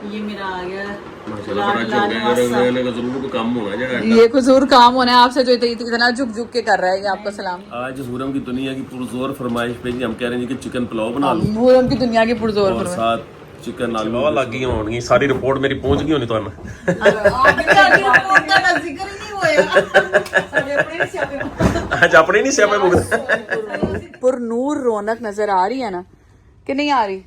ये मेरा आ गया ये कुजूर काम होना है आपसे जो इतना झुक झुक के कर रहा है। आपका सलाम। आज हुरम की दुनिया की पुरजोर फरमाइश पे जी हम कह रहे हैं कि चिकन पुलाव बना लो। हुरम की दुनिया की पुरजोर और साथ चिकन आलू लग गई होंगी। सारी रिपोर्ट मेरी पहुंच गई होनी ਤੁਹਾਨੂੰ। आज अपने नहीं स्यापे मुकदे। पुरनूर रौनक नजर आ रही है ना कि नहीं आ रही?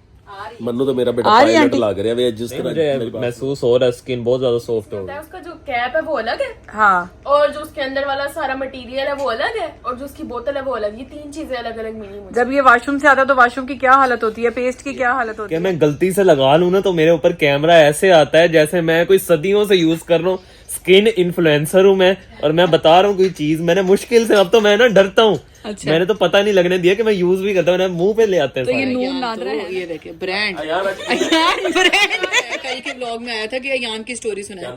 मन्नू तो मेरा बेटा पायलट लग रहा है जिस तरह महसूस हो रहा है। स्किन बहुत ज्यादा सॉफ्ट हो है। उसका जो कैप है वो अलग है, हाँ, और जो उसके अंदर वाला सारा मटेरियल है वो अलग है, और जो उसकी बोतल है वो अलग। ये तीन चीजें अलग अलग मिली मुझे। जब ये वॉशरूम से आता है तो वॉशरूम की क्या हालत होती है, पेस्ट की क्या हालत होती क्या है? मैं गलती से लगा लूं ना तो मेरे ऊपर कैमरा ऐसे आता है जैसे मैं कोई सदियों से यूज कर रहा हूँ। स्किन इन्फ्लुएंसर हूँ मैं, और मैं बता रहा हूँ कोई चीज मैंने मुश्किल से, अब तो मैं ना डरता हूँ। अच्छा। मैंने तो पता नहीं लगने दिया कि मैं यूज भी करता हूँ, मैंने मुंह पे ले आते हैं तो ये सारे। नून नादरा है, ये देखिए ब्रांड ब्रांड। कल के ब्लॉग में आया था कि अयान की स्टोरी सुनाई। हाँ,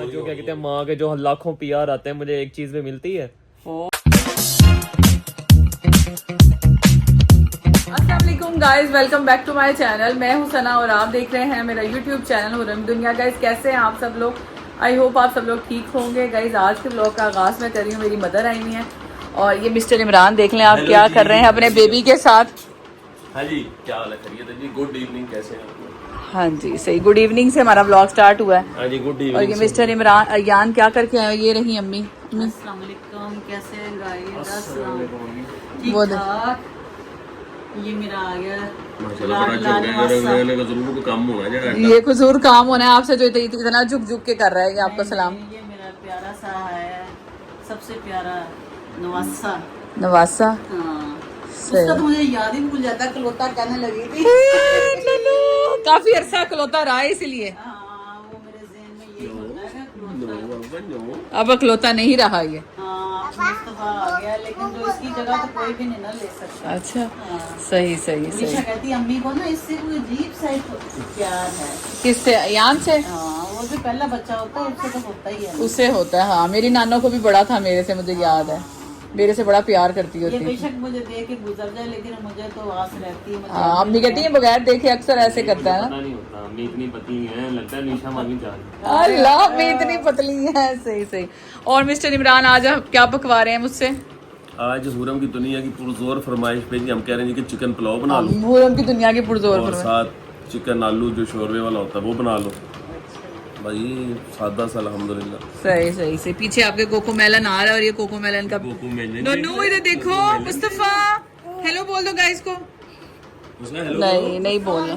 जो क्या कहते हैं माँ के जो लाखों प्यार आते हैं मुझे एक चीज में मिलती है। अस्सलामुअलैकुम guys, welcome back to my channel. मैं हूं सना और आप देख रहे हैं मेरा यूट्यूब चैनल हुरम दुनिया। गाइस कैसे हैं आप सब लोग? आई होप आप सब लोग ठीक होंगे। गाइस आज के ब्लॉग का आगाज मैं कर रही हूँ, मेरी मदर आई हुई है और ये मिस्टर इमरान देख लें आप क्या कर रहे हैं अपने बेबी के साथ। हाँ जी, क्या हाल है? खैरियत है जी? गुड इवनिंग, कैसे हैं आप? हाँ जी सही, गुड इवनिंग से हमारा ब्लॉग स्टार्ट हुआ है। हाँ जी, गुड और इवनिंग। ये मिस्टर इमरान अयान क्या करके आए? ये रही अम्मी। अस्सलाम वालेकुम, कैसे हैं गाइस? वो ठीक ठाक। ये मेरा आ गया काम होना जरा। ये कुजूर काम होना है आपसे जो इतना झुक झुक के कर रहा है। आपका सलाम। ये मेरा प्यारा सा है, सबसे प्यारा नवासा। नवासा। हाँ, सही। उसका तो मुझे याद ही भूल जाता, कलौता कहने लगी थी। काफी अरसा खलोता रहा है इसलिए हाँ, वो मेरे ज़हन में ये होता है कि कलौता। अब अखलौता नहीं रहा ये। हाँ, मुस्तफा आ गया, लेकिन जो इसकी जगह तो कोई भी नहीं ना ले सकता। अच्छा, हाँ। सही सही निशा सही। कहती अम्मी को ना इससे कोई अजीब सा एक प्यार है। किससे? अयान से? हाँ, वो जो पहला बच्चा होता है उससे तो होता ही है ना। उससे होता है। हाँ, मेरी नानो को भी बड़ा था मेरे से, मुझे याद है। मेरे से बड़ा प्यार करती ये होती थी। बेशक मुझे देख के गुजर जाए, लेकिन मुझे तो आस रहती है। मुझे हाँ, अम्मी कहती है बगैर देखे अक्सर ऐसे करता है ना। पता नहीं होता, अम्मी इतनी पतली है, लगता है निशा मामी जान। अल्लाह, अम्मी इतनी पतली है। सही सही। और मिस्टर इमरान आज आप क्या पकवा रहे हैं मुझसे? आज हुरम की दुनिया की पुरजोर फरमाइश पे जी हम कह रहे हैं कि चिकन पुलाव बना लो। हुरम की दुनिया की पुरजोर और फरमाइश। साथ चिकन आलू जो शोरबे वाला होता है वो बना लो। भाई सादा सा अल्हम्दुलिल्लाह। सही सही से। पीछे आपके कोको मेलन आ रहा है और ये कोको मेलन का नन्नू इधर देखो। मुस्तफा हेलो बोल दो गाइस को। नहीं नहीं बोलना।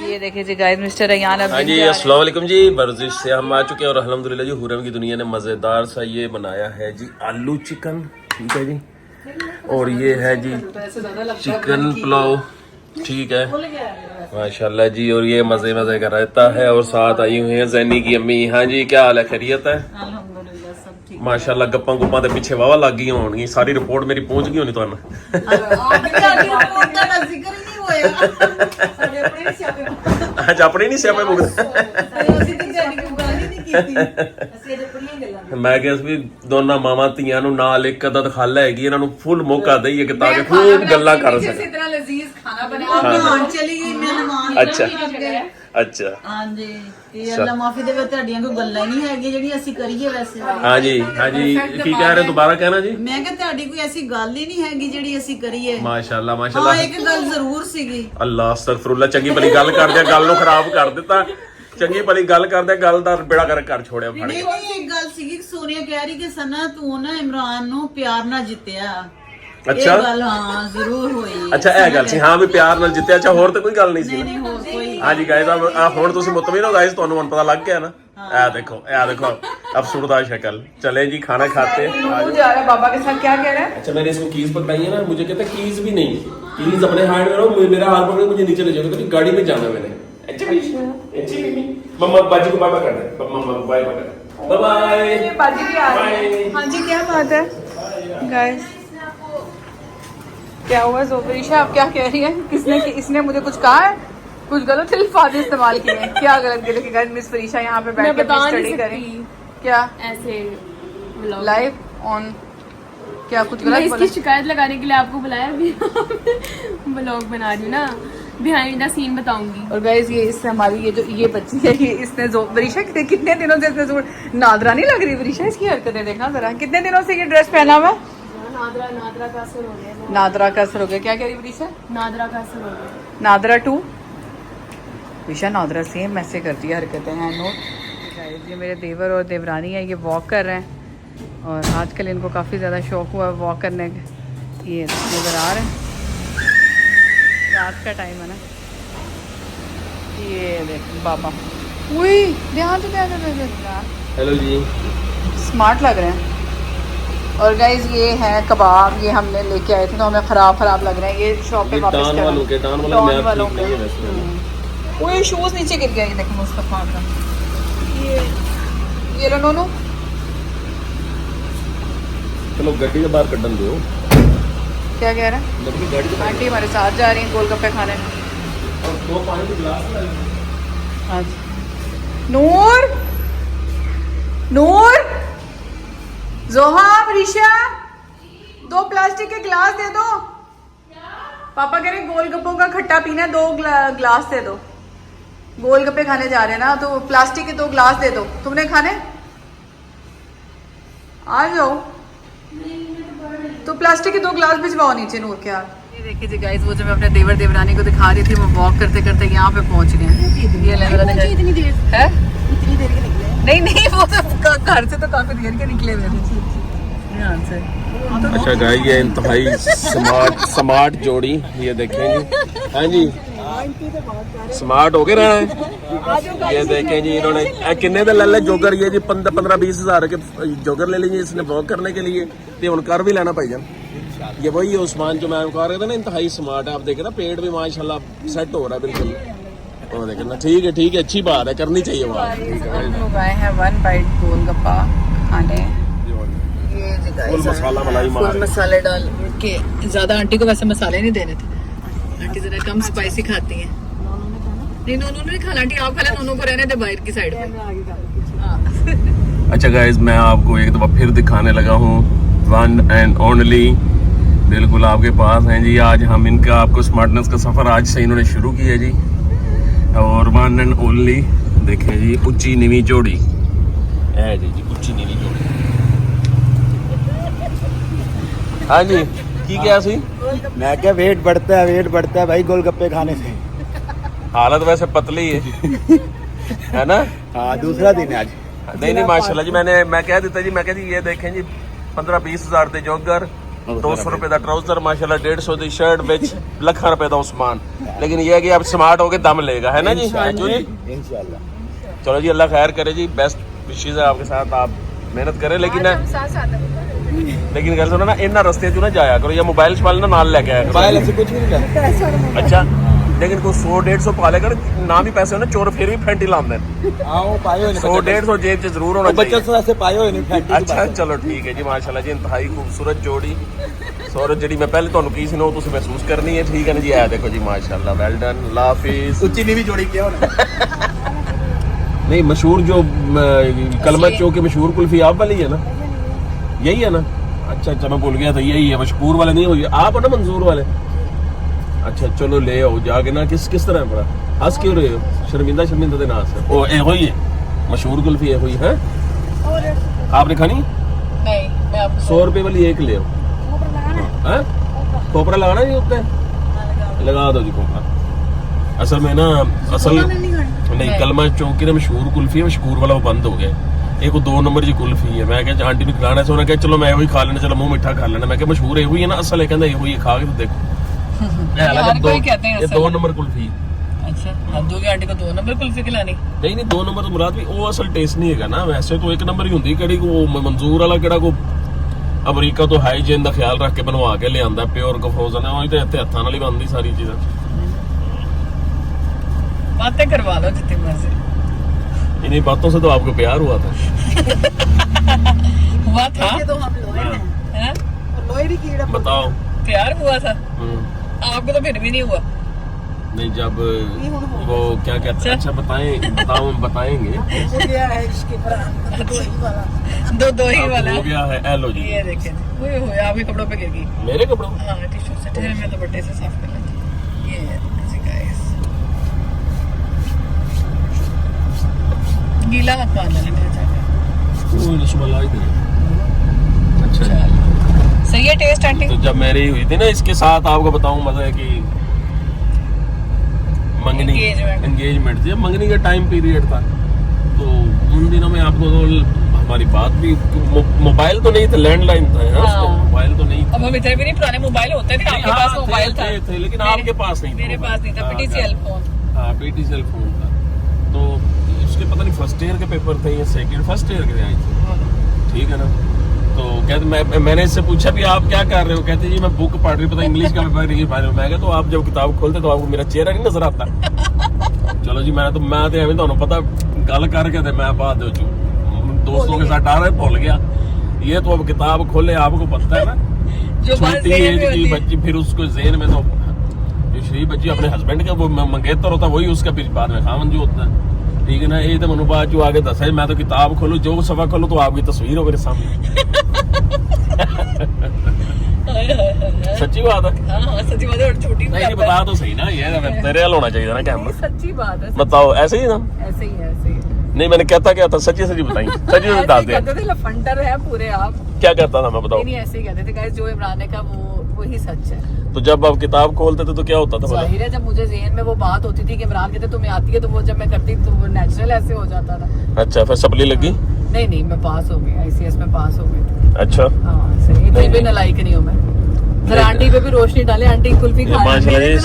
ये देखे जी गाइस, मिस्टर अयान अब हाँ जी, अस्सलाम वालेकुम जी। वर्जिश से हम आ चुके हैं और अल्हम्दुलिल्लाह जी हुरम की दुनिया ने मज़ेदार सा ये बनाया है जी आलू चिकन। ठीक है जी, और ये है जी चिकन पुलाव। ठीक है माशाल्लाह जी, और ये मजे मजे का रहता है। और साथ आई हुई है जैनी की अम्मी। हाँ जी, क्या हाल है? खैरियत है? अल्हम्दुलिल्लाह सब ठीक। माशाल्लाह गप्पां गुप्पां दे पिछे वावा लग गई होणगी। सारी रिपोर्ट मेरी पहुंच गई होनी ਤੁਹਾਨੂੰ। आज अपने नहीं स्यापे मुकदे। मैं ਕਿਹਾ ਵੀ ਦੋਨਾਂ ਮਾਵਾਂ ਧੀਆਂ ਨੂੰ ਨਾਲ ਇੱਕ ਅੱਧਾ ਖਾਲਾ ਹੈਗੀ, ਇਹਨਾਂ ਨੂੰ ਫੁੱਲ ਮੌਕਾ ਦਈਏ ਕਿ ਤਾਂ ਕਿ ਖੂਬ ਗੱਲਾਂ ਕਰ ਸਕਣ। इतना लजीज खाना बना। मेहमान चली गई, मेहमान अच्छा अच्छा। हाँ जी, ये अल्लाह माफी देवे, ਤੁਹਾਡੀਆਂ ਕੋਈ ਗੱਲਾਂ ਨਹੀਂ ਹੈਗੀਆਂ ਜਿਹੜੀਆਂ ਅਸੀਂ ਕਰੀਏ ਵੈਸੇ। हाँ जी हाँ जी, की कह रहे दोबारा कहना जी? ਮੈਂ ਕਿਹਾ ਤੁਹਾਡੀ ਕੋਈ ਐਸੀ ਗੱਲ ਹੀ ਨਹੀਂ ਹੈਗੀ ਜਿਹੜੀ ਅਸੀਂ ਕਰੀਏ। माशाल्लाह ਹਾਂ, माशाल्लाह। ਇੱਕ ਗੱਲ ਜ਼ਰੂਰ ਸੀਗੀ। ਅੱਲਾ ਅਸਤਗਫਿਰullah, ਚੰਗੀ ਭਲੀ ਗੱਲ ਕਰਦਿਆਂ ਗੱਲ ਨੂੰ ਖਰਾਬ ਕਰ ਦਿੱਤਾ। ਚੰਗੀ ਭਲੀ ਗੱਲ ਕਰਦਿਆਂ ਗੱਲ ਦਾ ਬੇੜਾ ਕਰ ਕਰ ਛੋੜਿਆ ਫੜ ਨਹੀਂ ਕੇ। ਨਹੀਂ, ਇੱਕ ਗੱਲ ਸੀਗੀ, ਸੋਨੀਆ ਕਹਿ ਰਹੀ ਕਿ ਸਨਾ ਤੂੰ ਨਾ ਇਮਰਾਨ ਨੂੰ ਪਿਆਰ ਨਾਲ ਜਿੱਤਿਆ। ਅੱਛਾ ਇਹ ਗੱਲ ਹਾਂ ਜ਼ਰੂਰ ਹੋਈ। ਅੱਛਾ, ਇਹ ਗੱਲ ਸੀ। ਹਾਂ ਵੀ ਪਿਆਰ ਨਾਲ ਜਿੱਤਿਆ। ਅੱਛਾ, ਹੋਰ ਤਾਂ ਕੋਈ ਗੱਲ ਨਹੀਂ ਸੀ ਨਹੀਂ ਨਾ? ਹੋਰ ਕੋਈ। हाँ जी गाइस, अब ਹੁਣ ਤੁਸੀਂ ਮੁਤਮਿਨ ਹੋ गाइस, ਤੁਹਾਨੂੰ ਹੁਣ ਪਤਾ ਲੱਗ ਗਿਆ ਨਾ। ਇਹ देखो अब सुरदा शक्ल। चले जी खाना खाते हैं। मुझे आ रहा है बाबा के साथ। क्या कह रहा है? अच्छा, मैंने इसको कीज पकड़ाई है ना, मुझे कहता कीज भी नहीं, कीज अपने हाथ में रहो, मेरा हाथ पकड़ मुझे नीचे ले जाओ, क्योंकि गाड़ी में जाना मैंने। अच्छा मम्मा बाजी को बाय बाय कर दे। मम्मा बाय बाय कर, बाय बाय। बाजी भी आ रही है। हाँ जी, क्या बात है गाइस? क्या हुआ ज़ोबरीशा, आप क्या कह रही हैं? इसने मुझे कुछ कहा है? कुछ गलत अल्फाज इस्तेमाल किए हैं? क्या गलत किए? गाइस मिस फरीशा यहाँ पे बैठ के स्टडी करें। क्या ऐसे लाइव ऑन? क्या कुछ मैं गलत इसकी शिकायत लगाने के लिए आपको बुलाया भी। ब्लॉग बना रही हूँ ना, बिहाइंड द सीन बताऊंगी। और गाइस ये इससे हमारी ये बच्ची है, ये इसने वरीशा कितने दिनों से इसने नादरा नहीं लग रही वरीशा, इसकी हरकतें देखा जरा, कितने दिनों से ये ड्रेस पहना हुआ है? नादरा का असर हो गया। नादरा का असर हो गया। क्या कह रही वरीशा? नादरा का असर हो गया। नादरा 2 वरीशा नादरा सेम ऐसे करती है हरकतें हैं। नोट ये मेरे देवर और देवरानी है, ये वॉक कर रहे हैं और आजकल इनको काफ़ी ज़्यादा शौक हुआ है वॉक करने का। ये नज़र आ रहे हैं, रात का टाइम है ना। ये देख बाबा, उई ध्यान से हेलो जी, स्मार्ट लग रहे हैं। और गाइज ये है कबाब, ये हमने लेके आए थे तो हमें खराब लग रहे हैं। ये शॉप पे वापस टान वालों के वालों के वो शूज नीचे गिर गया। ये देखो मुस्तफा का, ये लो नोनू। चलो गड्डी के बाहर कड्डन दो। क्या कह रहे हैं? लड़की गाड़ी के आंटी हमारे साथ जा रही हैं गोलगप्पे खाने। और 2 पानी के गिलास ला लो। हाँ जी। नूर नूर जोहा ऋषा 2 प्लास्टिक के गिलास दे दो। पापा कह रहे गोलगप्पों का खट्टा पीना, 2 गिलास दे दो। गोलगप्पे खाने जा रहे हैं ना, तो प्लास्टिक के 2 गिलास दे दो। तुमने खाने? आ जाओ। तो प्लास्टिक के 2 गिलास भिजवाओ नीचे नूर के हाथ। ये देखिए जी गाइस, वो जो मैं अपने देवर देवरानी को दिखा रही थी, वो वॉक करते करते यहाँ पे पहुंच गए हैं। ये ले मेरा दिखाई इतनी देर है, इतनी देर के निकले? नहीं वो तो घर से तो काफी देर के निकले हुए थे यहाँ से। अच्छा गाइस, ये इंतहाई स्मार्ट जोड़ी, ये देखेंगे। हाँ जी, स्मार्ट होके रहना है। ये देखें जी, इन्होंने किन्ने दे ले जोगर, ये जी 15-20 हज़ार के जोगर ले लीजिए इसने वॉक करने के लिए, तो उन कर भी लेना भाईजान। ये वही उस्मान जो मैं कह रहा था ना, इंतहाई स्मार्ट है। आप देखे ना, पेट भी माशाल्लाह सेट हो रहा है बिल्कुल। और देखे ना, ठीक है, अच्छी बात है, करनी चाहिए बात। लोग आए हैं 1 बाइट गोलगप्पा खाने। फुल मसाला मलाई मार, फुल मसाले डाल के। ज्यादा आंटी को वैसे मसाले नहीं देने थे, आंटी जरा कम स्पाइसी खाती हैं। नहीं नोनू ने खाना, आंटी आप खा ले, नोनू को रहने दे बाहर की साइड पे। अच्छा गाइस, मैं आपको एक दफा फिर दिखाने लगा हूँ, 1 एंड ओनली, बिल्कुल आपके पास हैं जी। आज हम इनका आपको स्मार्टनेस का सफर आज से इन्होंने शुरू किया जी। और 1 एंड ओनली देखें जी, ऊंची नीवी जोड़ी है जी, ऊंची नीवी जोड़ी। हाँ जी, की क्या सी? मैं क्या वेट बढ़ता है भाई गोलगप्पे खाने से। हालत वैसे पतली है ना? हाँ, दूसरा दिन है आज। नहीं माशाल्लाह जी, मैं कह देता जी, मैं कह दी ये देखें जी, 15-20 हज़ार दे जोगर, 200 रुपए का ट्राउजर, माशाल्लाह 150 की शर्ट, बिच लाख रुपए का उस्मान। लेकिन ये है कि आप स्मार्ट होके दम लेगा, है ना जी? इंशाल्लाह। चलो जी, अल्लाह खैर करे जी, बेस्ट विशेष है आपके साथ, आप मेहनत करें। लेकिन गल सुनो ना, इन रस्ते चो ना जाया करो, या मोबाइल शबाइल ना नाल लेके आया करो। ऐसे कुछ नहीं। अच्छा, लेकिन कोई 100-150 पा लेगा ना भी पैसे होने, चोर फिर भी फैंटी लाते हैं। 100-150 जेब च जरूर होना चाहिए। अच्छा चलो ठीक है जी, माशाल्लाह जी, इंतहाई खूबसूरत जोड़ी। सूरज जी मैं पहले तुहानू की सी ना, तुसीं महसूस करनी है, ठीक है ना जी? आया देखो जी, माशाल्लाह, वेल डन, अल्लाह हाफिज़। उच्ची नीवी जोड़ी क्या होना? नहीं, मशहूर जो कलमत चौक की मशहूर कुल्फी आप वाली है ना, यही है ना? अच्छा मैं भूल गया था, यही है, मशहूर वाले नहीं हुई आप हो ना, मंजूर वाले। अच्छा चलो ले आओ जाके ना। किस तरह पड़ा, हंस क्यों रहे हो? शर्मिंदा दे नाम से। ओ ए होई है मशहूर कुल्फी, है हुई है। आपने खानी? नहीं, मैं आपको 100 रुपए वाली एक ले आओ। खोपरा लगाना जी उत्ते, लगा दो जी खोपरा। असल में ना, नहीं, कलमा चौक की ना मशहूर कुल्फी है, मशहूर वाला वो बंद हो गया। एक 2 नंबर जी कुल्फी है। मैं क्या आंटी ने खिलाना से, उन्हें कहा चलो मैं वही खा लेना, चलो मुंह मिठा खा लेना। मैं क्या मशहूर है है ना, असल है, कहता है खा के तो देखो। ये 2 नंबर कुल्फी। अच्छा, अब दोगे आंटी को 2 नंबर कुल्फी खिलानी? नहीं 2 नंबर तो मुराद भी वो असल टेस्ट नहीं है ना, वैसे तो 1 नंबर ही होंगी। केड़ी को मंजूर वाला केड़ा को अमरीका तो हाइजीन का ख्याल रख के बनवा के ले आंदा, प्योर को फ्रोजन है, तो इतने हत्थां नाल ही बनदी सारी चीज़ां। बातें करवा लो जितनी मर्जी। इन्हीं बातों से तो आपको प्यार हुआ था। हुआ था तो हम लोहे हैं, लोहे कीड़ा बताओ, प्यार हुआ था आपको तो फिर भी नहीं हुआ? नहीं, जब वो क्या कहते हैं, अच्छा बताएंगे दो ही वाला हो गया है। एलो जी, ये देखें, ओए आपके कपड़ों पे गिर गई। मेरे कपड़ों? हाँ, टिश्यू से ठहर, मैं दुपट्टे से साफ कर लेती। ये ऐसे का है। गीला मत मान लेना मेरे चाचा। वो रसमलाई दे। अच्छा सही है टेस्ट आंटी। तो जब मेरी हुई थी ना इसके साथ, आपको बताऊं मजा है कि मंगनी एंगेजमेंट थी, मंगनी का टाइम पीरियड था, तो उन दिनों में आपको तो हमारी बात भी, मोबाइल तो नहीं था, लैंडलाइन था यार, मोबाइल तो नहीं था। अब हम इतने भी नहीं पुराने मोबाइल होते थे, आपके पास मोबाइल था थे, लेकिन आपके पास नहीं था। मेरे पास नहीं था, पीटीसीएल फोन। हाँ पीटीसीएल फोन था। तो उसके पता नहीं फर्स्ट ईयर के पेपर थे या सेकंड, फर्स्ट ईयर के आई थे, ठीक है ना। तो कहते मैंने इससे पूछा भी आप क्या कर रहे हो, कहते जी मैं बुक पढ़ रही, पता इंग्लिश का पेपर नहीं पढ़ रही हूं। मैं कहा तो आप जब किताब खोलते तो आपको मेरा चेहरा नहीं नजर आता। चलो जी मैं एवं ਤੁਹਾਨੂੰ पता गल करके थे मैं बाद दोस्तों के साथ आ रहे भूल गया। ये तो अब किताब खोले, आपको पता है ना, जो छोटी एज की बच्ची, फिर उसको ज़हन में तो जो शरीफ बच्ची अपने हस्बैंड का वो मंगेतर होता है, वही उसका बाद में खामन जो होता है, ठीक है ना। ये तो मनु बात जो आगे दसा, मैं तो किताब खोलूं, जो सफा खोलूं तो आपकी तस्वीर हो मेरे सामने। सच्ची बात है। हाँ सच्ची बात है, और छोटी नहीं बता तो सही ना, ये तेरे हाल होना चाहिए ना कैमरा। सच्ची बात है, बताओ ऐसे ही ना, ऐसे ही है, ऐसे ही है। नहीं मैंने कहता क्या था, सच्ची सच्ची बताई, सच्ची ऐसे बता ही दे। कहते थे, लफंडर है पूरे आप। क्या कहता था मैं बताओ। नहीं ऐसे ही कहते थे गाइस, जो इमरान ने कहा वो ही सच है। तो जब आप किताब खोलते थे तो क्या होता था बोला? जाहिर है, जब मुझे ज़हन में वो बात होती थी कि इमरान कहते तुम्हें आती है, तो वो जब मैं करती तो वो नेचुरल ऐसे हो जाता था। अच्छा फिर सपली लगी? नहीं मैं पास हो गई, आईसीएस में पास हो गई। अच्छा हाँ सही, इतनी भी नालायक नहीं हूँ मैं। जरा आंटी पे भी रोशनी डाले, आंटी कुल्फी खा रही है।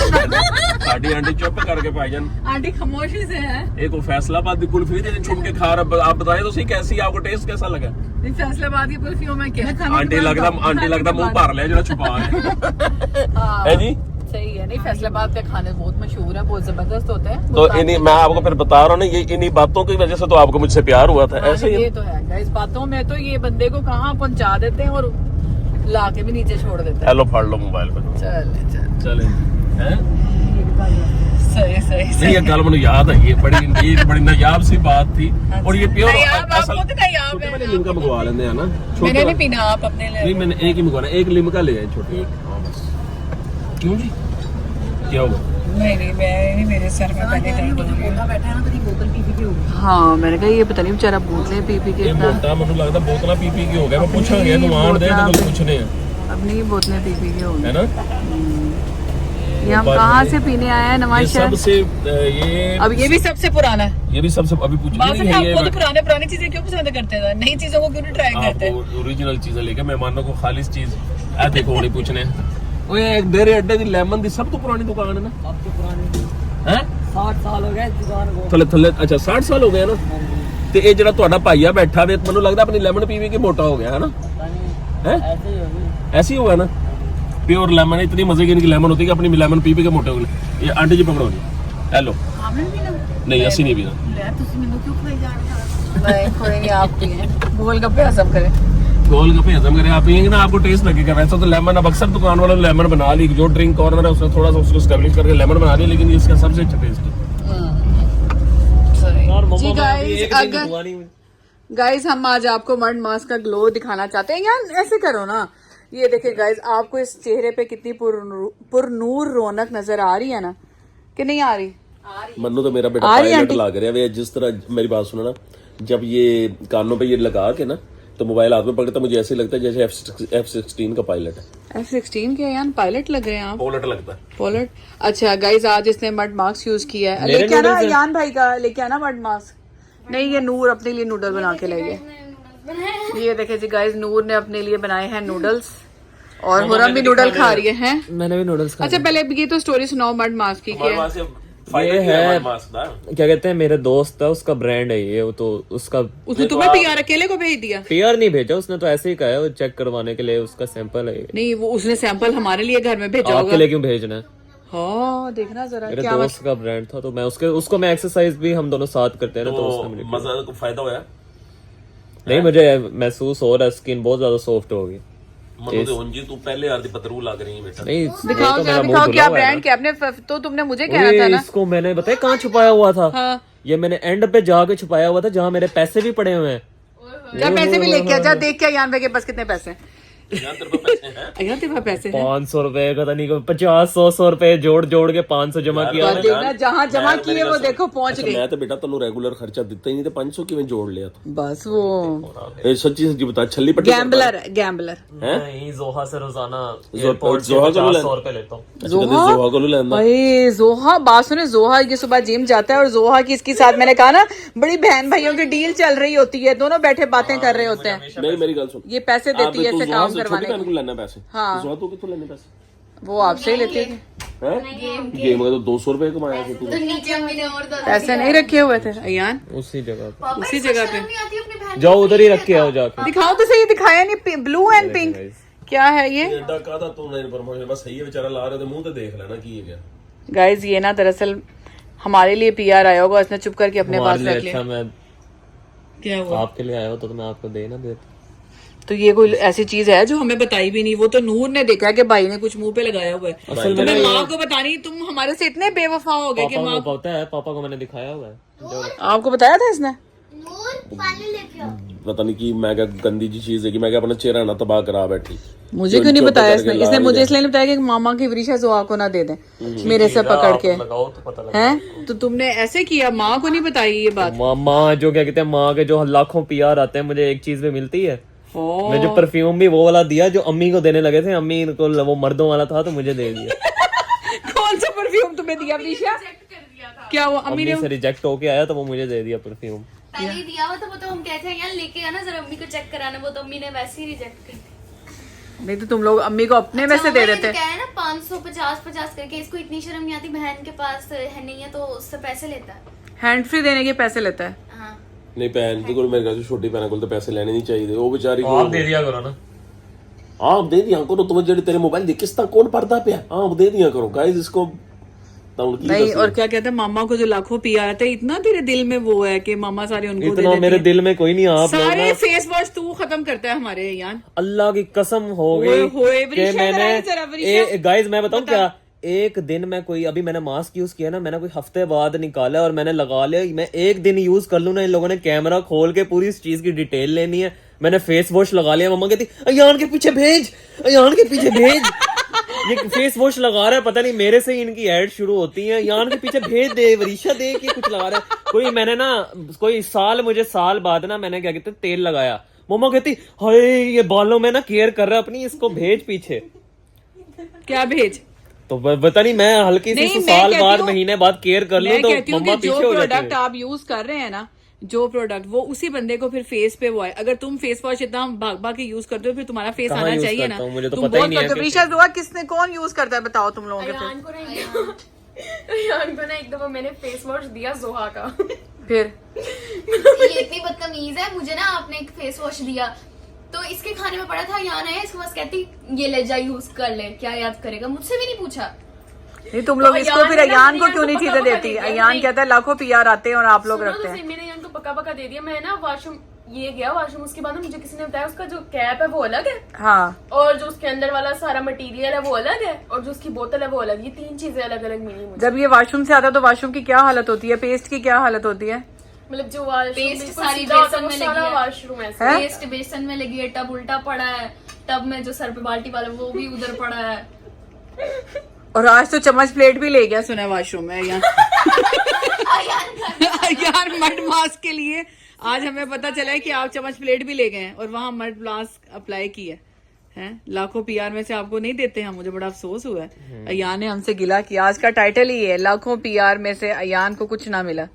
साडी आंटी चुप करके भाईजान, आंटी खामोशी से है। एक वो फैसलाबाद दी कुल्फी थी छुप के खा रहा, आप बताएं तो सही कैसी, आपको टेस्ट कैसा लगा? नहीं फैसलाबाद की कुल्फियों में क्या आंटी लगता मुंह भर लिया जरा छुपा है जी। सही है, नहीं फैसलाबाद के खाने बहुत मशहूर है, बहुत जबरदस्त होते हैं। तो इन्हीं, मैं आपको फिर बता रहा हूँ ना, ये इन्हीं बातों की वजह से तो आपको मुझसे प्यार हुआ था। ऐसे ही ये तो है, इस बातों में तो ये बंदे को कहाँ पहुँचा देते हैं और ला के भी नीचे छोड़ देते हैं। हेलो फाड़ लो मोबाइल पे, चले हैं। सही नहीं ये कल मुझे याद है, ये बड़ी नायाब सी बात थी, और ये प्योर मैंने लिमका मंगवा लेते हैं ना, नहीं पीना, आप अपने नहीं मैंने एक ही मंगवाना, एक लिमका ले आए छोटे। क्यों जी क्या हुआ? नहीं मैं मेरे सर में पहले दर्द हो गया। बैठा है ना, तो बोतल पी के हो गया। हाँ मैंने कहा ये पता नहीं बेचारा बोतलें पी के ये मोटा मुझे लगता बोतला पी के हो गया। मैं पूछांगे तू आन दे तो पूछने हैं अब नहीं, बोतलें पी के हो है गया ना। ये हम कहाँ से पीने आए हैं नवाज शहर? सबसे ये अब ये भी सबसे पुराना है, ये भी सबसे अभी पूछना नहीं है। आप तो पुरानी चीजें क्यों पसंद करते हैं, नई चीजों को क्यों नहीं ट्राई करते? आप ओरिजिनल चीजें लेके मेहमानों को खालिस चीज ऐ देखो नहीं पूछने। ओए एक डेरे अड्डे दी लेमन दी सब तो पुरानी दुकान है ना, सब तो पुरानी हैं। 60 साल हो गए दुकान को, थले अच्छा 60 साल हो गए ना। ਤੇ ਇਹ ਜਿਹੜਾ ਤੁਹਾਡਾ ਭਾਈਆ ਬੈਠਾ ਵੇ ਮੈਨੂੰ ਲੱਗਦਾ ਆਪਣੀ ਲੈਮਨ ਪੀ ਕੇ ਮੋਟਾ ਹੋ ਗਿਆ है ना, है ऐसे ही होगा ना। प्योर लेमन, इतनी मजे की इनकी लेमन होती है कि अपनी लेमन पी के मोटे हो गए। ये आंटी जी पकड़ो जी, हेलो नहीं असि नहीं पीना। गोलगप्पे हजम करे आप पियेंगे ना, आपको टेस्ट लगेगा। वैसे तो लेमन अब अक्सर दुकान वालों ने लेमन बना ली, जो ड्रिंक कॉर्नर है उसने थोड़ा सा उसको स्टेबलिश करके लेमन बना दिया, लेकिन इसका सबसे अच्छा टेस्ट है। गाइस हम आज आपको मर्ड मास्क का ग्लो दिखाना चाहते हैं। यार ऐसे करो ना, ये देखिए गाइस, आपको इस चेहरे पे कितनी पुरनूर रौनक नजर आ रही है ना, कि नहीं आ रही? मन्नू तो मेरा बेटा पायलट लग रहा है। जिस तरह मेरी बात सुनो ना, जब ये कानों पे ये लगा के ना तो मोबाइल हाथ में पकड़ता, मुझे ऐसे लगता है जैसे F-16 का पायलट है। F-16 के यार पायलट लग रहे हैं आप? पोलट लगता है, पोलट। अच्छा गाइस, आज इसने मड मास्क यूज किया है। लेके आना यान भाई का, लेके आना मड मास्क। नहीं ये नूर अपने लिए नूडल बना के लाई है। ये देखे जी गाइस, नूर ने अपने लिए बनाए हैं नूडल्स, और हुरम भी नूडल खा रही है। मैंने भी नूडल्स खा। अच्छा पहले ये तो स्टोरी सुनाओ मड मास्क की। ये है क्या कहते हैं, मेरे दोस्त है, उसका ब्रांड है ये, तो उसका उसने तुम्हें पीआर अकेले को भेज दिया? पीआर नहीं भेजा उसने, तो ऐसे ही कहा है वो चेक करवाने के लिए, उसका सैंपल है। नहीं वो उसने सैंपल हमारे लिए घर में भेजा होगा। आपके लिए क्यों भेजना है? हाँ देखना जरा, मेरे दोस्त का ब्रांड था, तो मैं उसको मैं एक्सरसाइज भी हम दोनों साथ करते हैं ना, तो उसने मुझे मजा को फायदा होया नहीं, मुझे महसूस हो रहा है स्किन बहुत ज्यादा सॉफ्ट हो गई। तू पहले यार पतरू लग रही है बेटा। नहीं दिखाओ क्या ब्रांड क्या आपने, तो तुमने मुझे कहना था ना। इसको मैंने बताया कहाँ छुपाया हुआ था। हाँ। ये मैंने एंड पे जाके छुपाया हुआ था, जहाँ मेरे पैसे भी पड़े हुए हैं। जा पैसे भी लेके आ जा, देख के यान भाई के पास कितने पैसे। यहाँ तेरे पास पैसे हैं? अयान तेरे पास पैसे हैं? 500 रुपए का था, नहीं 50-100 रुपए जोड़ जोड़ के 500 जमा किया। और देखना जहाँ जमा किए वो देखो पहुंच गए। मैं तो बेटा तेनू रेगुलर खर्चा दिता ही नहीं, तो 500 किवें जोड़ लिया तू? बस वो सच्ची सच्ची बता, छल्ली पट्टी गैम्बलर नहीं, जोहा से रोजाना जोहा को 100 रुपए लेता हूँ। जोहा को लेंदा। भाई जोहा, बात सुने, जोहा ये सुबह जिम जाता है और जोहा की इसके साथ मैंने कहा ना बड़ी बहन भाइयों की डील चल रही होती है, दोनों बैठे बातें कर रहे होते हैं। नहीं मेरी गल सुन, ये पैसे देती है ऐसे काम करवाने छोटी बहन को लेना पैसे। हाँ। जोहा तो कितों लेने पैसे? वो आपसे ही लेते थे। हैं? गेम का तो 200 रुपए कमाया था तू। नीचे अम्मी ने और दो पैसे नहीं रखे हुए थे अयान उसी जगह पे उसी जगह पे। नहीं आती अपनी बहन जाओ, उधर ही रख के आओ जाके। दिखाओ तो सही, दिखाया नहीं। ब्लू एंड पिंक क्या है ये एडा कादा तू नहीं प्रमोशन बस सही है, बेचारा ला रहे थे मुंह तो देख लेना की है क्या। गाइज। ये ना दरअसल हमारे लिए पीआर आया होगा, उसने चुप करके अपने पास रख लिया। अच्छा, मैं क्या हुआ? आपके लिए आया होता तो मैं आपको दे ना देता। तो ये कोई ऐसी चीज है जो हमें बताई भी नहीं? वो तो नूर ने देखा कि भाई ने कुछ मुंह पे लगाया हुआ है। असल में तुम्हें माँ को बतानी, तुम हमारे से इतने बेवफा हो गए कि पापा माँ को पता है, पापा को मैंने दिखाया हुआ है। आपको बताया था इसने? पता नहीं की मैं क्या गंदी जी चीज है कि मैं क्या अपना चेहरा ना तबाह करा बैठी। मुझे क्यों नहीं बताया इसने? इसने मुझे इसलिए नहीं बताया कि मामा की वृषा जोहा को ना दे दें मेरे से पकड़ के। लगाओ तो पता लगा। हैं तो तुमने ऐसे किया, माँ को नहीं बताई ये बात? माँ जो क्या कहते हैं, माँ के जो लाखों पीआर आते हैं, मुझे एक चीज भी मिलती है। ओ। मैं जो परफ्यूम भी वो वाला दिया जो अम्मी को देने लगे थे, अम्मी को वो मर्दों वाला था तो मुझे दे दिया। कौन सा परफ्यूम तुम्हें दिया वृषा? क्या वो अम्मी ने अम्मी से रिजेक्ट होके आया तो वो मुझे दे दिया परफ्यूम। पहले ही दिया हुआ था, वो तो हम कहते हैं यार लेके आना जरा अम्मी को चेक कराना, वो तो अम्मी ने वैसे ही रिजेक्ट कर दिया। नहीं तो तुम लोग अम्मी को अपने में से दे देते। क्या है ना 550 करके, इसको इतनी शर्म नहीं आती, बहन के पास है नहीं है तो उससे पैसे लेता है। हैंड फ्री देने के पैसे लेता है। हाँ नहीं भैन को मेरे घर से छोटी भैन को तो पैसे लेने नहीं चाहिए, वो बेचारी को आप दे दिया करो ना। आप दे दिया करो, तुम जेडी तेरे मोबाइल दी किस्ता कौन पढ़ता पे आप दे दिया करो गाइस इसको। नहीं और क्या कहते हैं, मामा को जो लाखों पीआर आते हैं, इतना तेरे दिल में वो है कि मामा सारे उनको दे इतना देती मेरे है। दिल में कोई नहीं। आप लोग सारे ना फेस वॉश तू खत्म करता है हमारे यार। अल्लाह की कसम हो ओए गई होए, कि वृषा मैंने कराई जरा, वृषा। गाइस मैं बताऊं क्या, एक दिन मैं कोई अभी मैंने मास्क यूज किया ना, मैंने कोई हफ्ते बाद निकाला और मैंने लगा लिया। मैं एक दिन यूज कर लूं ना, इन लोगों ने कैमरा खोल के पूरी इस चीज की डिटेल लेनी है। मैंने फेस वॉश लगा लिया, मम्मा कहती अयान के पीछे भेज, अयान के पीछे भेज। ये फेस वॉश लगा रहा है, पता नहीं मेरे से ही इनकी एड शुरू होती है। यान के पीछे भेज दे, वरीशा दे के कुछ लगा रहा है कोई। मैंने ना कोई साल बाद ना मैंने क्या कहते तेल लगाया, मम्मा कहती हाय ये बालों में ना केयर कर रहा है अपनी, इसको भेज पीछे। क्या भेज? तो पता नहीं मैं हल्की सी नहीं, साल मैं बाद कहती हूँ- महीने बाद केयर कर लूं मैं तो कहती हूँ मम्मा कि जो पीछे हो जाती प्रोडक्ट है। आप यूज कर रहे हैं ना, जो प्रोडक्ट वो उसी बंदे को फिर फेस पे वो है। अगर तुम फेस वॉश इतना भाग भाग के यूज करते हो, फिर तुम्हारा फेस कहाँ आना use चाहिए ना। करता हूँ, मुझे तो तुम पता ही बहुत नहीं है करते हो। कि- वृषा दुआ किसने कौन यूज करता है बताओ तुम लोगों के? अयान को अयान को ना एक दफा मैंने फेस वॉश दिया जोहा का। फिर ये इतनी बदतमीज है, मुझे ना आपने एक फेस वॉश दिया तो इसके खाने में पड़ा था, अयान आया इसके पास कहती ये ले जा यूज कर ले, क्या याद करेगा, मुझसे भी नहीं पूछा। नहीं तुम लोग तो इसको अयान फिर ने ना अयान को अयान क्यों को नहीं पका चीजें पका देती? दे दिया। अयान नहीं। कहता है लाखों पीआर आते हैं और आप लोग सुनो रखते तो हैं। सही, मैंने अयान को पका पका दे दिया। मैं ना वॉशरूम ये गया वॉशरूम, उसके बाद ना मुझे किसी ने बताया उसका जो कैप है वो अलग है हाँ और जो उसके अंदर वाला सारा मटेरियल है वो अलग है और जो उसकी बोतल है वो अलग। ये तीन चीजें अलग अलग मिली मुझे। जब ये वॉशरूम से आता है तो वॉशरूम की क्या हालत होती है? पेस्ट की क्या हालत होती है? मतलब जो वॉशरूम पेस्ट बिल्कुल सारी सीधा होता है, बेसन वो में सारा लगी है। वॉशरूम ऐसे। हैं? पेस्ट बेसन में लगी है, टब उल्टा पड़ा है, टब में जो सर पे बाल्टी वाला वो भी उधर पड़ा है। और आज तो चम्मच प्लेट भी ले गया सुना है वॉशरूम में यार। यार मड मास्क के लिए आज हमें पता चला है कि आप चम्मच प्लेट भी ले गए हैं और वहां मड मास्क अप्लाई की है। हैं? लाखों पीआर में से आपको नहीं देते हैं, मुझे बड़ा अफसोस हुआ है। अयान ने हमसे गिला किया। आज का टाइटल ही है लाखों पीआर में से अयान को कुछ ना मिला।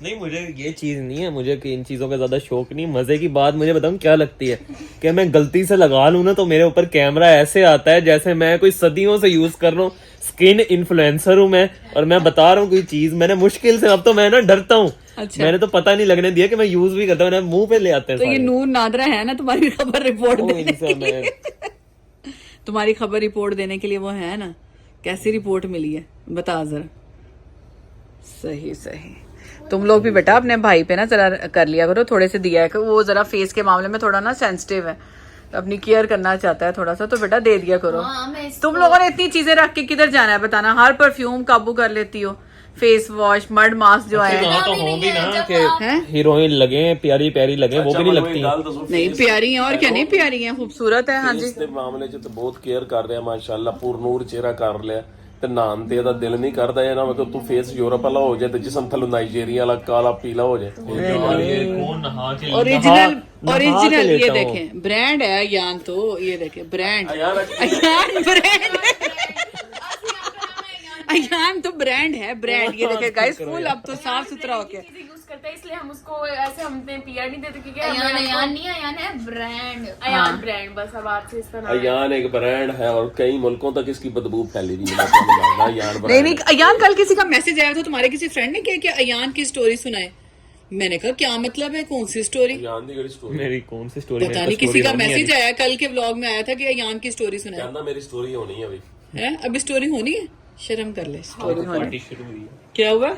नहीं मुझे ये चीज नहीं है, मुझे कि इन चीजों का ज्यादा शौक नहीं। मजे की बात मुझे बताऊं क्या लगती है कि मैं गलती से लगा लूं ना तो मेरे ऊपर कैमरा ऐसे आता है जैसे मैं कोई सदियों से यूज कर रहा हूँ। स्किन इन्फ्लुएंसर हूँ मैं और मैं बता रहा हूँ कोई चीज मैंने मुश्किल से, अब तो मैं ना डरता हूँ। अच्छा। मैंने तो पता नहीं लगने दिया कि मैं यूज भी करता हूँ, मैंने मुंह पे ले आते हैं तो ये सारे। नूर नादरा है ना तुम्हारी खबर रिपोर्ट ओ, देने इनसे के लिए। मैं- तुम्हारी खबर रिपोर्ट देने के लिए वो है ना। कैसी रिपोर्ट मिली है बता जरा। सही सही। तुम लोग भी बेटा अपने भाई पे ना जरा कर लिया करो, थोड़े से दिया है। वो जरा फेस के मामले में थोड़ा ना सेंसिटिव है, अपनी केयर करना चाहता है थोड़ा सा, तो बेटा दे दिया करो। हाँ, मैं इसको- तुम लोगों ने इतनी चीजें रख के किधर जाना है बताना? हर परफ्यूम काबू कर लेती हो, फेस वॉश, मड मास्क जो है। ना तो हो भी ना कि हैं? हीरोइन लगे, प्यारी प्यारी लगे, वो भी नहीं लगती। नहीं प्यारी हैं, और क्या नहीं प्यारी हैं, खूबसूरत है। हाँ जी, ਇਸ ਦੇ ਮਾਮਲੇ 'ਚ ਤਾਂ ਬਹੁਤ ਕੇਅਰ ਕਰ ਰਿਹਾ ਮਾਸ਼ਾਅੱਲਾ, ਪੂਰਨੂਰ ਚਿਹਰਾ ਕਰ ਲਿਆ ਤੇ ਨਾਨ ਤੇ ਇਹਦਾ ਦਿਲ ਨਹੀਂ ਕਰਦਾ ਇਹ ਨਾ ਮਤਲਬ ਤੂੰ ਫੇਸ ਯੂਰਪ ਵਾਲਾ ਹੋ ਜਾਏ ਤੇ ਜਿਸਮ ਥੱਲੋਂ ਨਾਈਜੀਰੀਆ ਵਾਲਾ ਕਾਲਾ ਪੀਲਾ ਹੋ ਜਾਏ। कौन नहा के ओरिजिनल नहा के ओरिजिनल ये लेटा हो। देखें, ब्रांड है अयान, तो ये देखें ब्रांड, अयान ब्रांड, अयान तो ब्रांड है, ब्रांड। ये देखें गाइस, फुल अब तो साफ सुथरा हो गया। यूज करता है इसलिए हम उसको ऐसे हमने पीआर नहीं देते क्योंकि अयान अयान नहीं, अयान है ब्रांड। अयान ब्रांड, बस अब आपसे इसका नाम अयान एक ब्रांड है और कई मुल्कों तक इसकी बदबू फैली हुई है। अयान नहीं ब्रांड नहीं, अयान कल किसी का मैसेज आया था, तुम्हारे किसी फ्रेंड ने किया कि अयान की स्टोरी सुनाए। मैंने कहा क्या मतलब है, कौन सी स्टोरी? अयान ਦੀ ਜਿਹੜੀ ਸਟੋਰੀ मेरी कौन सी स्टोरी? पता नहीं, किसी का मैसेज आया कल के व्लॉग में, आया था कि अयान की स्टोरी सुनाए। ਕਹਿੰਦਾ ਮੇਰੀ ਸਟੋਰੀ ਹੋਣੀ ਹੈ ਬਈ। है अभी स्टोरी होनी है, शर्म कर ले, स्टोरी होनी। पार्टी शुरू हुई है। क्या हुआ?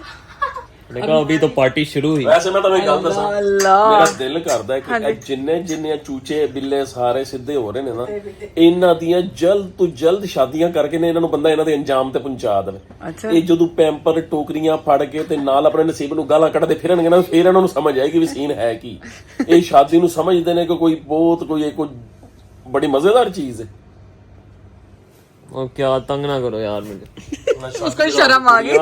मैंने कहा अभी तो पार्टी शुरू हुई। ਵੈਸੇ ਮੈਂ ਤੁਹਾਨੂੰ ਇੱਕ ਗੱਲ ਦੱਸਾਂ, अल्लाह। ਮੇਰਾ ਦਿਲ ਕਰਦਾ ਹੈ ਕਿ ਇਹ ਜਿੰਨੇ ਚੂਚੇ ਬਿੱਲੇ ਸਾਰੇ ਸਿੱਧੇ ਹੋ ਰਹੇ ਨੇ ਨਾ, ਇਹਨਾਂ ਦੀਆਂ ਜਲਦ ਤੋਂ ਜਲਦ ਸ਼ਾਦੀਆਂ ਕਰਕੇ ਨੇ ਇਹਨਾਂ ਨੂੰ ਬੰਦਾ ਇਹਨਾਂ ਦੇ ਅੰਜਾਮ ਤੇ ਪਹੁੰਚਾ ਦੇਵੇ। ਅੱਛਾ। ਇਹ ਜਦੋਂ ਪੈਂਪਰ ਟੋਕਰੀਆਂ ਫੜ ਕੇ ਤੇ ਨਾਲ ਆਪਣੇ ਨਸੀਬ ਨੂੰ ਗਾਲਾਂ ਕੱਢਦੇ ਫਿਰਨਗੇ ਨਾ, ਫਿਰ ਇਹਨਾਂ ਨੂੰ ਸਮਝ ਆਏਗੀ ਵੀ ਸੀਨ ਹੈ ਕੀ। ਇਹ ਸ਼ਾਦੀ ਨੂੰ ਸਮਝਦੇ ਨੇ ਕਿ ਕੋਈ ਬਹੁਤ ਕੋਈ ਬੜੀ ਮਜ਼ੇਦਾਰ ਚੀਜ਼ ਹੈ। और क्या तंग ना करो यार मुझे। उसको शर्म आ गई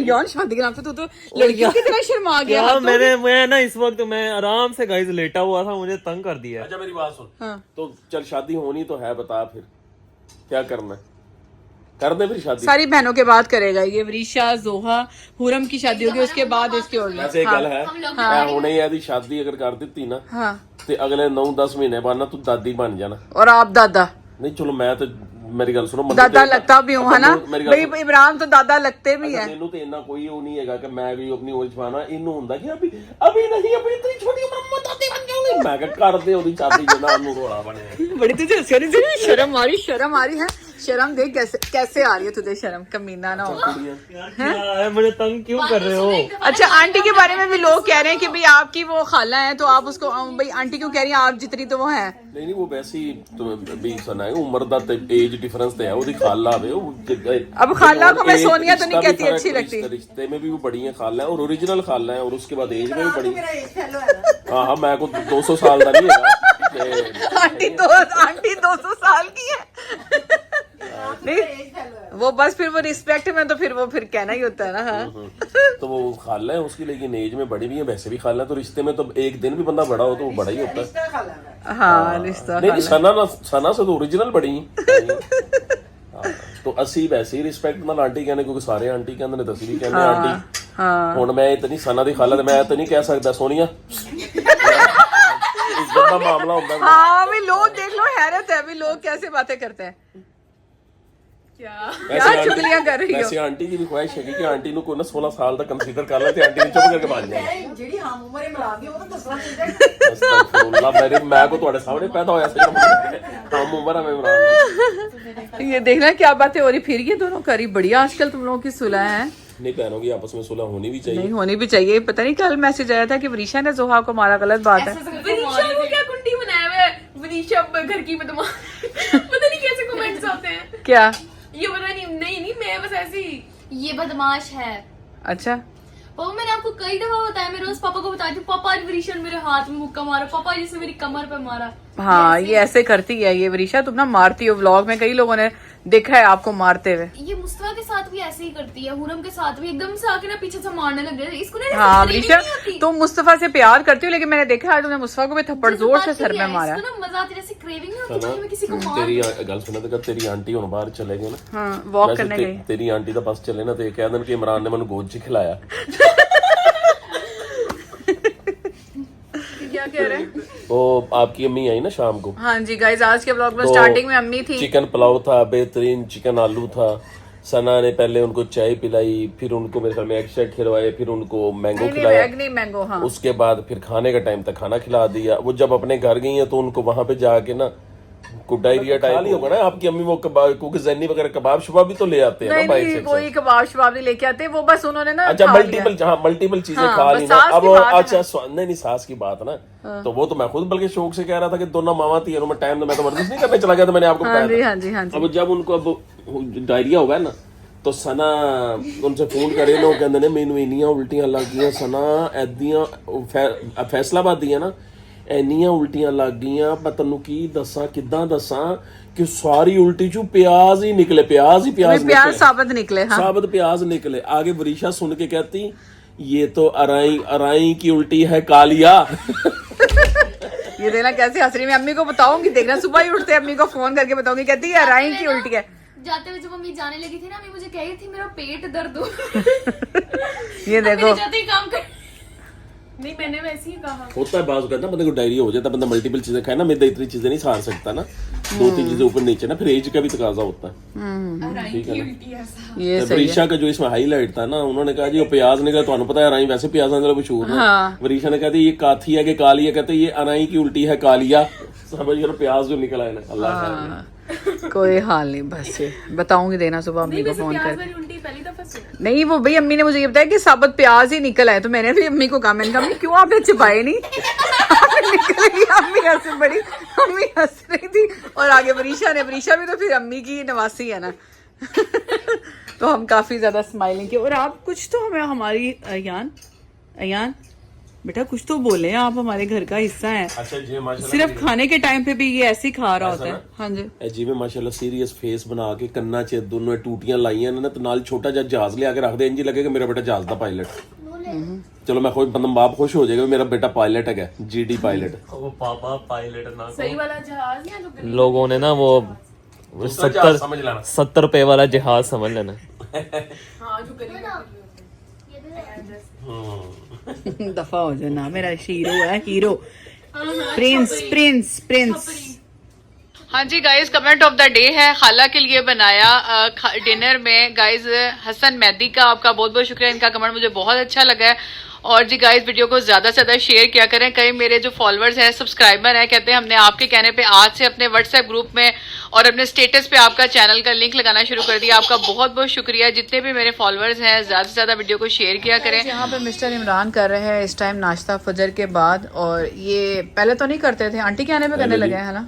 यार, शादी के नाम पे तो लड़कियों की तरह शर्म आ गया। क्या मैं ना इस वक्त मैं आराम से गाइस लेटा हुआ था, मुझे तंग कर दिया। अच्छा मेरी बात सुन, हाँ। तो चल शादी होनी तो है, बता फिर क्या करना है, कर दे फिर शादी। सारी बहनों के बाद करेगा ये, वरीशा, जोहा, हुरम की शादी होगी, उसके बाद इसकी होगी। वैसे एक गल है, मैं हुणे ही ਇਹਦੀ शादी अगर कर ਦਿੱਤੀ ना हाँ, ਤੇ ਅਗਲੇ 9-10 ਮਹੀਨੇ ਬਾਅਦ ਨਾ ਤੂੰ ਦਾਦੀ ਬਣ ਜਾਣਾ। और आप दादा? नहीं चलो मैं तो मेरी गल सुनो, दादा लगता भी हूँ है ना भाई, इमरान तो दादा लगते भी है। ਮੈਨੂੰ ਤੇ ਇੰਨਾ ਕੋਈ ਉਹ ਨਹੀਂ ਹੈਗਾ ਕਿ ਮੈਂ ਵੀ ਆਪਣੀ ਉਮਰ ਜਵਾਨਾ, ਇਹਨੂੰ ਹੁੰਦਾ ਕਿ ਅਭੀ ਨਹੀਂ ਆਪਣੀ ਇਤਨੀ ਛੋਟੀ ਉਮਰ में दादी बन जाऊंगी। मैं क्या कर दे ਉਹਦੀ ਚਾਦੀ ਜਨਾ ਉਹਨੂੰ ਰੋਲਾ बने। बड़ी तुझे शर्म आ रही है, शर्म देख कैसे आ रही है तुझे शर्म, कमीना ना हो। क्या है, मुझे तंग क्यों कर रहे हो? अच्छा, आंटी के बारे में भी लोग कह रहे हैं कि भाई आपकी वो खाला है, तो आप उसको भाई आंटी क्यों कह रही हैं, आप जितनी तो वो है। नहीं वो वैसे ही तो भी सुना है, उम्र ਦਾ ਤੇ ਏਜ ਡਿਫਰੈਂਸ ਤੇ ਹੈ, ਉਹਦੀ ਖਾਲਾ ਵੇ ਉਹ। अब खाला को मैं सोनिया तो नहीं कहती अच्छी लगती। रिश्ते में भी वो बड़ी है खाला है और ओरिजिनल खाला है, और उसके बाद एज में भी बड़ी है। हाँ मैं को 200 साल का नहीं है। आंटी 200 साल की है। नहीं वो बस फिर वो रिस्पेक्ट में तो फिर वो फिर कहना ही होता है ना। हाँ तो वो खाला है उसकी, लेकिन एज में बड़ी भी है, वैसे भी खाला है, तो रिश्ते में तो एक दिन भी बंदा बड़ा हो तो वो बड़ा ही होता है। हाँ रिश्ता नहीं सना से तो ओरिजिनल बड़ी हाँ, तो ਅਸੀਂ ਵੈਸੇ ਹੀ ਰਿਸਪੈਕਟ ਨਾਲ ਆਂਟੀ ਕਹਿੰਦੇ, ਕਿਉਂਕਿ ਸਾਰੇ ਆਂਟੀ ਕਹਿੰਦੇ ਨੇ, ਤਾਂ ਅਸੀਂ ਵੀ ਕਹਿੰਦੇ ਆਂਟੀ। ਹੁਣ ਮੈਂ ਇਤਨੀ ਸਨਾ ਦੀ ਖਾਲਾ ਤੇ ਮੈਂ ਤਾਂ ਨਹੀਂ ਕਹਿ ਸਕਦਾ ਸੋਨੀਆ, ਇੱਜ਼ਤ ਦਾ ਮਾਮਲਾ ਹੁੰਦਾ। हाँ भी लोग देख लो, हैरत है भी लोग कैसे बातें करते हैं। क्या चुगलियां कर रही हो? वैसे आंटी की भी ख्वाहिश है कि आंटी ਨੂੰ ਕੋਈ ਨਾ 16 ਸਾਲ ਦਾ ਕੰਸੀਡਰ ਕਰ ਲੈ ਤੇ ਆਂਟੀ ਨੂੰ ਚੁੱਪ ਕਰਕੇ ਬਣ ਜਾਏ। ਜਿਹੜੀ ਹਮ ਉਮਰ ਇਮਰਾਨ ਦੀ ਉਹ ਤਾਂ ਦੱਸਣਾ ਚਾਹੀਦਾ। ਅਸਤਗਫੁਰੁੱਲਾਹ, ਮੈਂ ਕੋ ਤੁਹਾਡੇ ਸਾਹਮਣੇ ਪੈਦਾ ਹੋਇਆ ਸੀ, ਹਮ उम्र है इमरान। ये देखना क्या बातें हो रही, फिर ये दोनों करी बढ़िया आजकल तुम लोगों की सुलह है। नहीं बहनों की आपस में सुलह होनी भी चाहिए। नहीं होनी भी चाहिए। पता नहीं कल मैसेज आया था कि वरीशा ने जोहा को मारा, गलत बात है। विनीशा को क्या कुंडी बनाया हुआ है, विनीशा घर की बदमाश। पता नहीं कैसे कमेंट्स आते हैं। क्या ये पता नहीं मैं बस ऐसी। ये बदमाश है। अच्छा पापा मैंने आपको कई दफा बताया, मैं रोज पापा को बताती हूँ, पापा आज वरीशा ने मेरे हाथ में मुक्का मारा, पापा जिसने मेरी कमर पे मारा। हाँ ये ऐसे करती है ये वरीशा, तुम ना मारती हो। व्लॉग में कई लोगों ने देखा है आपको मारते हुए। ये मुस्तफा के साथ भी ऐसे ही करती है, हुरम के साथ भी एकदम से आके ना पीछे से मारने लग गए इसको ना। हाँ वरीशा तुम मुस्तफा से प्यार करती हो, लेकिन मैंने देखा है तुमने मुस्तफा को भी थप्पड़ जोर से सर में मारा। इसको ना मजा आती है, जैसे क्रेविंग नहीं होती कि मैं किसी को मार। तेरी गल सुना तो तेरी आंटी ਹੁਣ ਬਾਹਰ चले गए ना, हाँ वॉक करने गई। तेरी आंटी ਦਾ ਬਸ ਚੱਲੇ ਨਾ ਤੇ ਕਹਿ ਦੇਣ ਕਿ ਇਮਰਾਨ ਨੇ ਮੈਨੂੰ ਗੋਦ 'ਚ ਖਿਲਾਇਆ। क्या कह रहे हैं? वो आपकी अम्मी आई ना शाम को। हाँ जी गाइस, आज के ब्लॉग में तो स्टार्टिंग में अम्मी थी। चिकन पुलाव था, बेहतरीन चिकन आलू था। सना ने पहले उनको चाय पिलाई, फिर उनको मेरे ख्याल में एग शेक खिलवाए, फिर उनको मैंगो खिलाया, नहीं मैंगो। हाँ उसके बाद फिर खाने का टाइम तक खाना खिला दिया। वो जब अपने घर गई है तो उनको वहां पे जाके ना डायरिया टाइप ही होगा ना। आपकी अम्मी वो कबाब, क्योंकि जैनी वगैरह कबाब शबाब भी तो ले आते हैं ना बाइक से। कोई कबाब शबाब नहीं लेके आते, वो बस उन्होंने ना अच्छा मल्टीपल चीजें हाँ, खा ली ना। सास अब की बात है अच्छा नहीं सास की बात ना, तो वो तो मैं खुद बल्कि शौक से कह रहा था कि दोनों मामा थी में टाइम मैं तो वर्जिश नहीं करने चला गया था, मैंने आपको बताया था। हाँ जी। अब जब उनको अब डायरिया होगा ना तो सना उनसे फोन करे ना, कहते ने मैनू इन्नियां उल्टियां लग गईयां सना ऐदियां फैसलाबाद ਦੀਆਂ ना ਇੰਨੀਆਂ ਉਲਟੀਆਂ ਲੱਗ ਗਈਆਂ। ਮੈਂ ਤੈਨੂੰ ਕੀ ਦੱਸਾਂ ਕਿੱਦਾਂ ਦੱਸਾਂ कि सारी उल्टी चू प्याज ही निकले, प्याज साबुत निकले। हाँ। साबुत प्याज निकले। आगे वरीशा सुन के कहती ये तो अराई की उल्टी है कालिया। ये देखना कैसे हंस रही। मैं अम्मी को बताऊंगी, देखना सुबह ही उठते अम्मी को फोन करके बताऊंगी, कहती है अराई की उल्टी है। जाते हुए जब मम्मी जाने लगी थी ना, अम्मी मुझे कह रही थी मेरा पेट दर्द हो। ये देखो जाते ही काम कर। नहीं मैंने वैसे ही कहा। होता है बाज कहता बंदे को डायरिया हो जाता है, बंदा मल्टीपल चीजें खाए ना, मैदा इतनी चीजें नहीं खा सकता ना, 2-3 चीजें ऊपर नीचे ना, फिर एज का भी तकाजा होता है। ठीक है ना। ये वरीशा का जो इसमें हाईलाइट था ना, उन्होंने कहा जी वो प्याज निकला, तो पता है अराई वैसे प्याज अंदर मशहूर है। वरीशा ने कहा ये काथी है कि काली है, कहते ये अराई की उल्टी है कालिया। समझ लो प्याज जो निकला है ना, अल्लाह कोई हाल नहीं। बस ये बताऊंगी, देना सुबह अम्मी को फोन कर। उल्टी पहली दफा सुना। नहीं वो भाई अम्मी ने मुझे ये बताया कि साबुत प्याज ही निकल आए, तो मैंने भी अम्मी को कहा, मैंने कहा अम्मी क्यों आपने छिपाए नहीं? निकल गई। अम्मी हंस बड़ी, अम्मी हंस रही थी। और आगे वरीशा भी तो फिर अम्मी की नवासी है ना। तो हम काफी ज्यादा स्माइलिंग किए। और आप कुछ तो हमें हमारी अयान बेटा कुछ तो बोले, आप हमारे घर का हिस्सा है। अच्छा जी माशाल्लाह, सिर्फ खाने के टाइम पे भी ये ऐसे ही खा रहा होता है। हाँ जी जी में माशाल्लाह सीरियस फेस बना के कन्ना च दोनों टूटियां लाइयां ने, तो नाल छोटा जिहा जहाज ले आके रख दे, इंज लगेगा मेरा बेटा जहाज दा पायलट। चलो मैं खुद बंदा बाप खुश हो जाएगा, मेरा बेटा पायलट है, जीडी पायलट। वो पापा पायलट ना सही वाला जहाज या जो लोगों ने ना वो 70 रुपए वाला जहाज समझ लेना। हाँ जो करेगा। दफा हो जाना, मेरा हीरो है, हीरो प्रिंस। हाँ जी guys, comment of the day है खाला के लिए बनाया डिनर में गाइस हसन मेहदी का। आपका बहुत बहुत शुक्रिया, इनका कमेंट मुझे बहुत अच्छा लगा है। और जी गाइस वीडियो को ज्यादा से ज्यादा शेयर किया करें। कई मेरे जो फॉलोअर्स हैं, सब्सक्राइबर हैं, कहते हैं हमने आपके कहने पे आज से अपने व्हाट्सएप ग्रुप में और अपने स्टेटस पे आपका चैनल का लिंक लगाना शुरू कर दिया। आपका बहुत बहुत शुक्रिया। जितने भी मेरे फॉलोअर्स हैं ज्यादा से ज्यादा वीडियो को शेयर किया करें। यहाँ पे मिस्टर इमरान कर रहे हैं इस टाइम नाश्ता फजर के बाद, और ये पहले तो नहीं करते थे, आंटी के आने पे करने लगे हैं ना।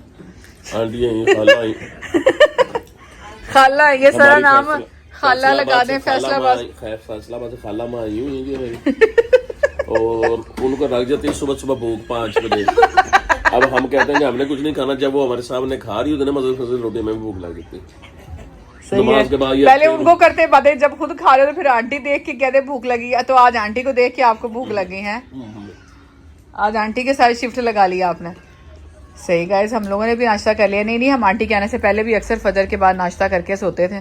खाला ये सारा नाम खाला लगा दें, फैसलाबाद से खाला में आई हुई और उनको रख जाती है सुबह भूख 5 बजे। अब हम कहते हैं कि हमने कुछ नहीं खाना, जब वो हमारे सामने खा रही होती है ना मजे रोटी में भी भूख लग जाती है। नमाज के बाद पहले उनको करते बातें, जब खुद खा रहे तो फिर आंटी देख के कहते भूख लगी, तो आज आंटी को देख के आपको भूख लगी है। आज आंटी के साथ शिफ्ट लगा लिया आपने। सही गाइस, हम लोगों ने भी नाश्ता कर लिया। नहीं हम आंटी के आने से पहले भी अक्सर फजर के बाद नाश्ता करके सोते थे,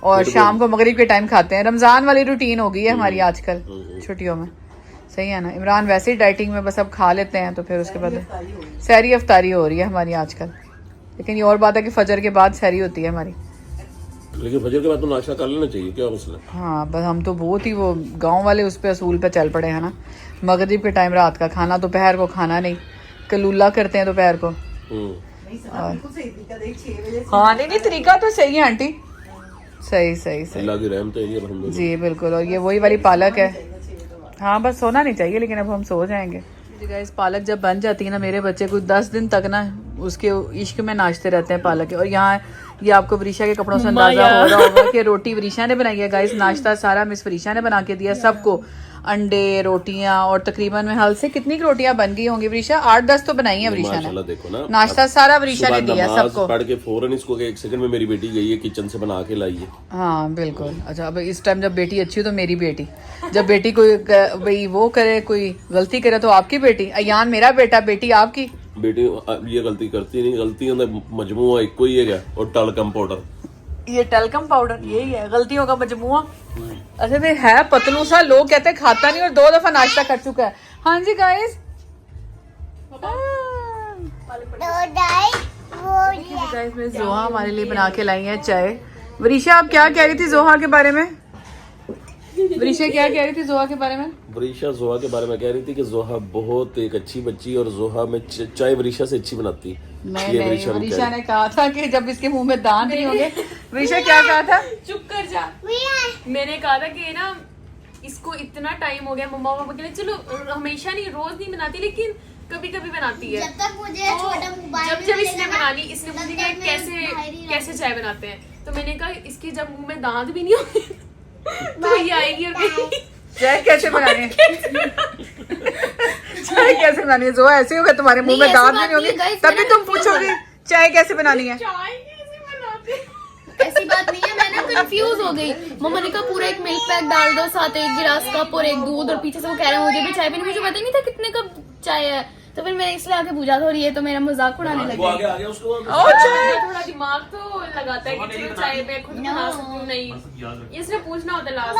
और शाम को मगरिब के टाइम खाते हैं। रमजान वाली रूटीन हो गई है हमारी आजकल छुट्टियों में। सही है ना। इमरान वैसे ही डाइटिंग में बस अब खा लेते हैं, तो फिर उसके बाद सहरी अफ्तारी हो रही है हमारी आजकल। लेकिन ये और बात है कि फजर के बाद सहरी होती है हमारी। लेकिन फजर के बाद तो नाश्ता कर लेना चाहिए, क्या मसला? हाँ बस हम तो बहुत ही वो गांव वाले उस पे असूल पे चल पड़े हैं ना। मगरिब के टाइम रात का खाना, दोपहर को खाना नहीं, कलूला करते हैं दोपहर को। हाँ नहीं तरीका तो सही है आंटी, सही अल्लाह की रहमत है अल्हम्दुलिल्लाह जी, बिल्कुल। और ये वही वाली पालक है। हाँ बस सोना नहीं चाहिए, लेकिन अब हम सो जाएंगे। गाइस पालक जब बन जाती है ना, मेरे बच्चे कुछ 10 दिन तक ना उसके इश्क में नाचते रहते हैं पालक के। और यहाँ ये आपको वरीशा के कपड़ों से अंदाजा हो रहा होगा कि रोटी वरीशा ने बनाई है गाइस। नाश्ता सारा मिस वरीशा ने बना के दिया सबको, अंडे रोटियां, और तकरीबन में हाल से कितनी रोटियां बन गई होंगी वरीशा? 8-10 तो बनाई है वरीशा ने। देखो ना, नाश्ता सारा वरीशा ने दिया सबको। पढ़ के फौरन इसको 1 सेकंड में मेरी बेटी गई है किचन से बना के लाई है। हाँ बिल्कुल। अच्छा अब इस टाइम जब बेटी अच्छी हो तो मेरी बेटी, जब बेटी कोई भाई वो करे, कोई गलती करे तो आपकी बेटी। अयान मेरा बेटा, बेटी आपकी। बेटी ये गलती करती नहीं, गलतियों का मजमुआ एक ही है, और टलकम पाउडर। ये टलकम पाउडर यही है गलतियों का मजमुआ। अच्छा फिर है पतलू सा, लोग कहते हैं खाता नहीं, और 2 दफा नाश्ता कर चुका है। हाँ जी गाइस, मैं जोहा हमारे लिए बना के लाई है चाय। वरीशा आप क्या कह रही थी जोहा के बारे में? वरीशा क्या कह रही थी जोहा के बारे में? वरीशा जोहा के बारे में कह रही थी कि जोहा बहुत एक अच्छी बच्ची, और जोहा में चाय वरीशा से अच्छी बनाती। नहीं वरीशा ने कहा था कि जब इसके मुंह में दांत नहीं होंगे। वरीशा क्या कहा था? चुप कर जा। मैंने कहा था कि ना इसको इतना टाइम हो गया मम्मा पापा के लिए, चलो हमेशा नहीं, रोज नहीं बनाती, लेकिन कभी कभी बनाती है। जब तक मुझे छोटा मोबाइल जब इसने बनानी, इसने मुझे कैसे चाय बनाते हैं, तो मैंने कहा इसके जब मुंह में दांत भी नहीं होंगे तो ये आएगी और कहेगी चाय कैसे बनानी है? चाय कैसे बनानी है? जो ऐसे होगा तुम्हारे मुंह में नहीं, दांत ऐसी भी नहीं बात होंगे, नहीं है, guys, तभी मैंने तुम confuse पूछोगे हो चाय कैसे बनानी है। चाय कैसे बनाते हैं? ऐसी बात नहीं है, मैं ना कंफ्यूज हो गई। मम्मा ने कहा पूरा एक मिल्क पैक डाल दो, साथ एक गिलास कप और एक दूध, और पीछे से वो कह रहे हैं मुझे भी चाय पीनी। मुझे पता नहीं था कितने कप चाय है, तो फिर मैंने इसलिए आके पूछा था और ये तो मेरा मजाक उड़ाने लगे। थोड़ा दिमाग तो लगाता है कि चलो चाय मैं खुद बना सकती हूँ। नहीं, इसने पूछना होता लास्ट।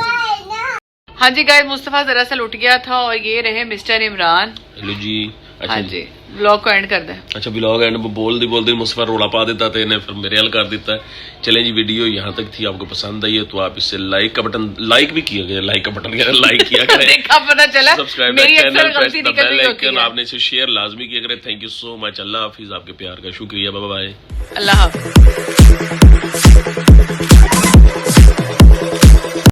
हाँ जी गाइस, मुस्तफा दरअसल उठ गया था और ये रहे मिस्टर इमरान। हेलो जी। अच्छा हाँ जी, ब्लॉग को एंड कर दे। अच्छा ब्लॉग एंड बोलते बोलते मुस्तफा रोला पा देता था, इन्हें फिर मेरे हल कर देता है। चलें जी, वीडियो यहाँ तक थी, आपको पसंद आई है तो आप इससे लाइक का बटन, लाइक भी किया गया, लाइक का बटन लाइक किया करें, देखा पता चला सब्सक्राइब मेरी चैनल, अक्सर प्रेस गलती द निकल बेल रही होती आइकन, है। आपने इसे शेयर लाजमी किया करें। Thank you so much. अल्लाह हाफिज, आपके प्यार का शुक्रिया। Bye bye. अल्लाह हाफिज।